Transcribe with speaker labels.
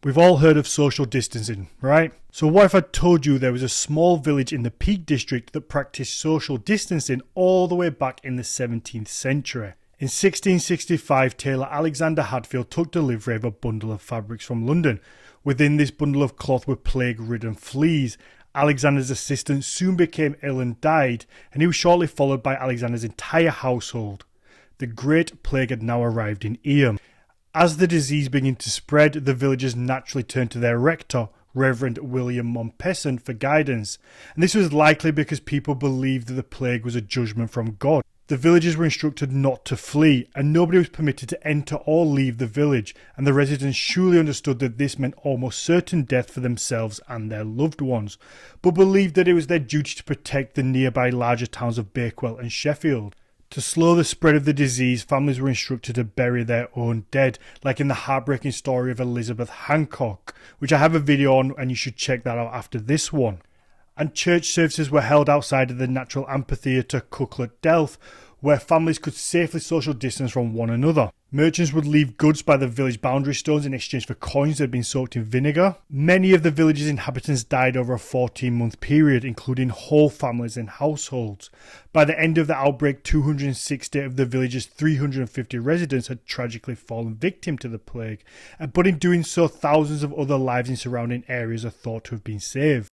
Speaker 1: We've all heard of social distancing, right? So what if I told you there was a small village in the Peak District that practiced social distancing all the way back in the 17th century? In 1665, tailor Alexander Hadfield took delivery of a bundle of fabrics from London. Within this bundle of cloth were plague-ridden fleas. Alexander's assistant soon became ill and died, and he was shortly followed by Alexander's entire household. The Great Plague had now arrived in Eyam. As the disease began to spread, the villagers naturally turned to their rector, Reverend William Mompesson, for guidance, and this was likely because people believed that the plague was a judgment from God. The villagers were instructed not to flee, and nobody was permitted to enter or leave the village, and the residents surely understood that this meant almost certain death for themselves and their loved ones, but believed that it was their duty to protect the nearby larger towns of Bakewell and Sheffield. To slow the spread of the disease, families were instructed to bury their own dead, like in the heartbreaking story of Elizabeth Hancock, which I have a video on and you should check that out after this one. And church services were held outside of the natural amphitheatre Cucklett Delph, where families could safely social distance from one another. Merchants would leave goods by the village boundary stones in exchange for coins that had been soaked in vinegar. Many of the village's inhabitants died over a 14-month period, including whole families and households. By the end of the outbreak, 260 of the village's 350 residents had tragically fallen victim to the plague, but in doing so, thousands of other lives in surrounding areas are thought to have been saved.